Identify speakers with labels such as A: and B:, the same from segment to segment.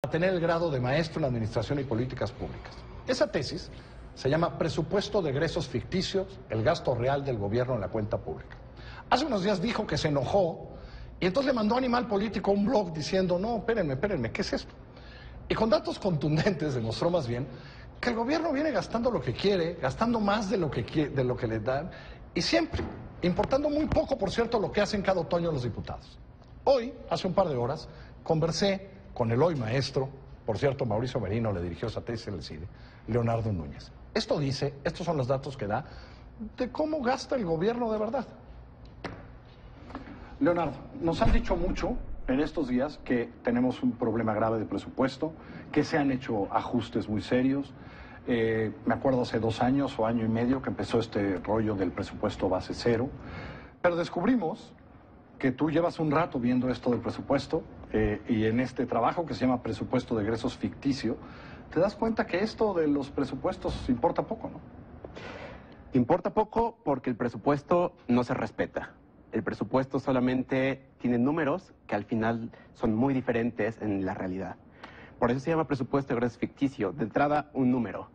A: tener el grado de maestro en Administración y Políticas Públicas. Esa tesis se llama Presupuesto de egresos ficticios, el gasto real del gobierno en la cuenta pública. Hace unos días dijo que se enojó y entonces le mandó a Animal Político un blog diciendo, no, espérenme, ¿qué es esto? Y con datos contundentes demostró más bien que el gobierno viene gastando lo que quiere, gastando más de lo que le dan y siempre, importando muy poco, por cierto, lo que hacen cada otoño los diputados. Hoy, hace un par de horas, conversé con el hoy maestro, por cierto, Mauricio Merino le dirigió esa tesis en el CIDE, Leonardo Núñez. Estos son los datos que da de cómo gasta el gobierno de verdad. Leonardo, nos han dicho mucho en estos días que tenemos un problema grave de presupuesto, que se han hecho ajustes muy serios. Me acuerdo hace 2 años o año y medio que empezó este rollo del presupuesto base cero, pero descubrimos que tú llevas un rato viendo esto del presupuesto y en este trabajo que se llama presupuesto de egresos ficticio, te das cuenta que esto de los presupuestos importa poco, ¿no?
B: Importa poco porque el presupuesto no se respeta. El presupuesto solamente tiene números que al final son muy diferentes en la realidad. Por eso se llama presupuesto de egresos ficticio. De entrada, un número.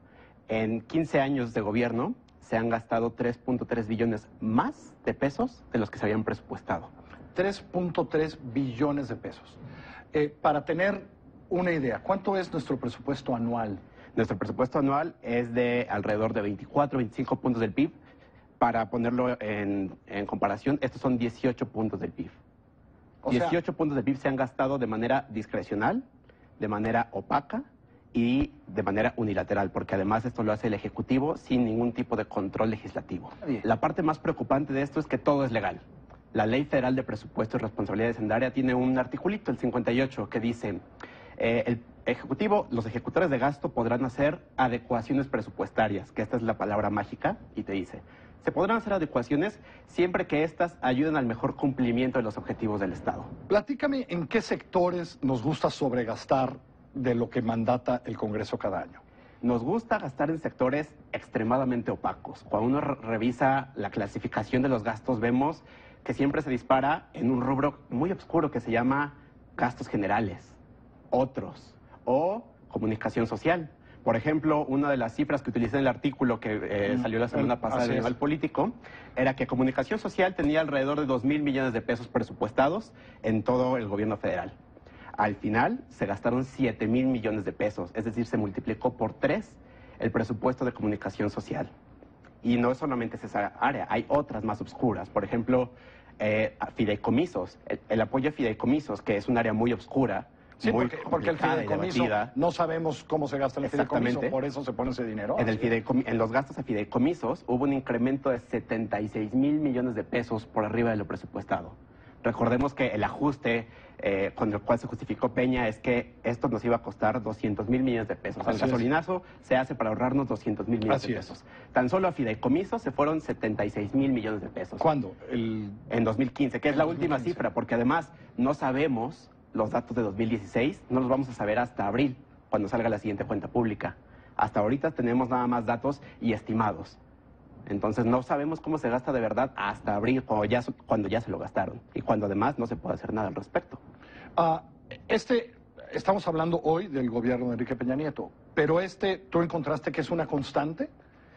B: En 15 años de gobierno se han gastado 3.3 billones más de pesos de los que se habían presupuestado.
A: 3.3 billones de pesos. Para tener una idea, ¿cuánto es nuestro presupuesto anual?
B: Nuestro presupuesto anual es de alrededor de 24, 25 puntos del PIB. Para ponerlo en comparación, estos son 18 puntos del PIB. 18 puntos del PIB se han gastado de manera discrecional, de manera opaca y de manera unilateral, porque además esto lo hace el Ejecutivo sin ningún tipo de control legislativo. La parte más preocupante de esto es que todo es legal. La Ley Federal de Presupuesto y Responsabilidad Hacendaria tiene un articulito, el 58, que dice, el Ejecutivo, los ejecutores de gasto podrán hacer adecuaciones presupuestarias, que esta es la palabra mágica, y te dice, se podrán hacer adecuaciones siempre que éstas ayuden al mejor cumplimiento de los objetivos del Estado.
A: Platícame en qué sectores nos gusta sobregastar de lo que mandata el Congreso cada año.
B: Nos gusta gastar en sectores extremadamente opacos. Cuando uno revisa la clasificación de los gastos, vemos que siempre se dispara en un rubro muy oscuro que se llama gastos generales, otros, o comunicación social. Por ejemplo, una de las cifras que utilicé en el artículo que salió la semana pasada en Animal Político era que comunicación social tenía alrededor de 2.000 millones de pesos presupuestados en todo el gobierno federal. Al final se gastaron 7.000 millones de pesos, es decir, se multiplicó por 3 el presupuesto de comunicación social. Y no solamente es esa área, hay otras más oscuras. Por ejemplo, fideicomisos, el apoyo a fideicomisos, que es un área muy oscura.
A: Sí, porque el fideicomiso, no sabemos cómo se gasta el fideicomiso, por eso se pone ese dinero.
B: En los gastos a fideicomisos hubo un incremento de 76.000 millones de pesos por arriba de lo presupuestado. Recordemos que el ajuste con el cual se justificó Peña es que esto nos iba a costar 200.000 millones de pesos. El gasolinazo se hace para ahorrarnos 200.000 millones de pesos. Tan solo a fideicomisos se fueron 76.000 millones de pesos.
A: ¿Cuándo?
B: En 2015, que es la última cifra, porque además no sabemos los datos de 2016, no los vamos a saber hasta abril, cuando salga la siguiente cuenta pública. Hasta ahorita tenemos nada más datos y estimados. Entonces no sabemos cómo se gasta de verdad hasta abril, cuando ya se lo gastaron. Y cuando además no se puede hacer nada al respecto.
A: Estamos hablando hoy del gobierno de Enrique Peña Nieto, pero ¿tú encontraste que es una constante?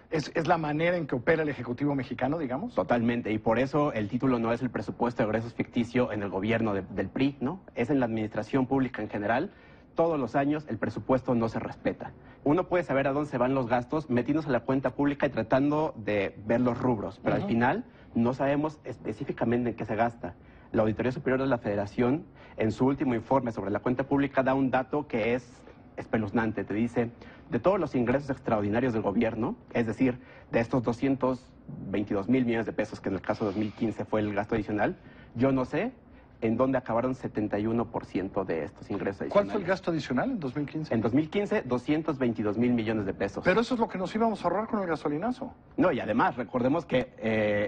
A: ¿Es la manera en que opera el Ejecutivo mexicano, digamos?
B: Totalmente, y por eso el título no es el presupuesto de egresos ficticio en el gobierno del PRI, ¿no? Es en la administración pública en general. Todos los años el presupuesto no se respeta. Uno puede saber a dónde se van los gastos metiéndose a la cuenta pública y tratando de ver los rubros, pero al final no sabemos específicamente en qué se gasta. La Auditoría Superior de la Federación, en su último informe sobre la cuenta pública, da un dato que es espeluznante. Te dice, de todos los ingresos extraordinarios del gobierno, es decir, de estos 222.000 millones de pesos, que en el caso de 2015 fue el gasto adicional, yo no sé en dónde acabaron 71% de estos ingresos adicionales.
A: ¿Cuál fue el gasto adicional en 2015?
B: En 2015, 222.000 millones de pesos.
A: Pero eso es lo que nos íbamos a ahorrar con el gasolinazo.
B: No, y además, recordemos que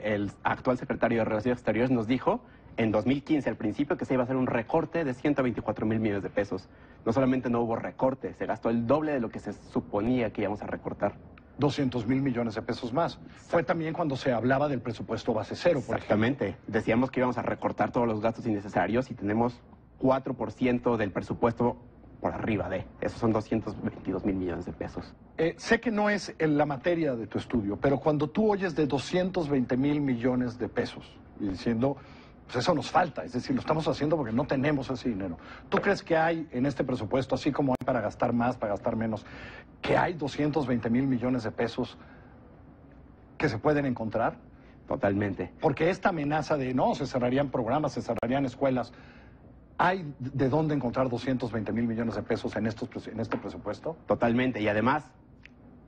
B: el actual secretario de Relaciones Exteriores nos dijo en 2015, al principio, que se iba a hacer un recorte de 124.000 millones de pesos. No solamente no hubo recorte, se gastó el doble de lo que se suponía que íbamos a recortar.
A: 200.000 millones de pesos más. Fue también cuando se hablaba del presupuesto base cero, por ejemplo.
B: Exactamente. Decíamos que íbamos a recortar todos los gastos innecesarios y tenemos 4% del presupuesto por arriba de. Esos son 222,000 millones de pesos.
A: Sé que no es la materia de tu estudio, pero cuando tú oyes de 220,000 millones de pesos y diciendo, pues eso nos falta, es decir, lo estamos haciendo porque no tenemos ese dinero. ¿Tú crees que hay en este presupuesto, así como hay para gastar más, para gastar menos, que hay 220,000 millones de pesos que se pueden encontrar?
B: Totalmente.
A: Porque esta amenaza de no, se cerrarían programas, se cerrarían escuelas, ¿hay de dónde encontrar 220,000 millones de pesos en este presupuesto?
B: Totalmente. Y además,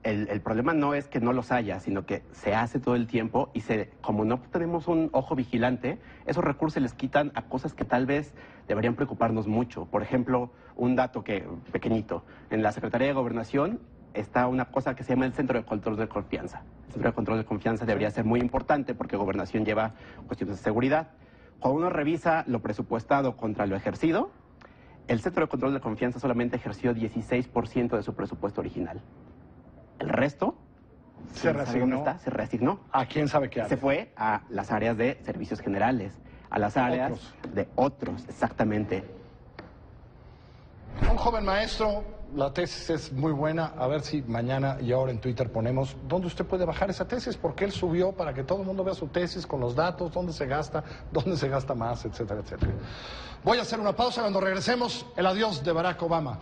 B: el problema no es que no los haya, sino que se hace todo el tiempo y como no tenemos un ojo vigilante, esos recursos se les quitan a cosas que tal vez deberían preocuparnos mucho. Por ejemplo, un dato pequeñito. En la Secretaría de Gobernación está una cosa que se llama el Centro de Control de Confianza. El Centro de Control de Confianza debería ser muy importante porque Gobernación lleva cuestiones de seguridad. Cuando uno revisa lo presupuestado contra lo ejercido, el Centro de Control de Confianza solamente ejerció 16% de su presupuesto original. El resto,
A: ¿Se reasignó?
B: ¿Dónde está? Se reasignó.
A: ¿A quién sabe qué área?
B: Se fue a las áreas de servicios generales, a las áreas de otros, exactamente.
A: Un joven maestro, la tesis es muy buena, a ver si mañana y ahora en Twitter ponemos dónde usted puede bajar esa tesis, porque él subió para que todo el mundo vea su tesis con los datos, dónde se gasta más, etcétera, etcétera. Voy a hacer una pausa, cuando regresemos, el adiós de Barack Obama.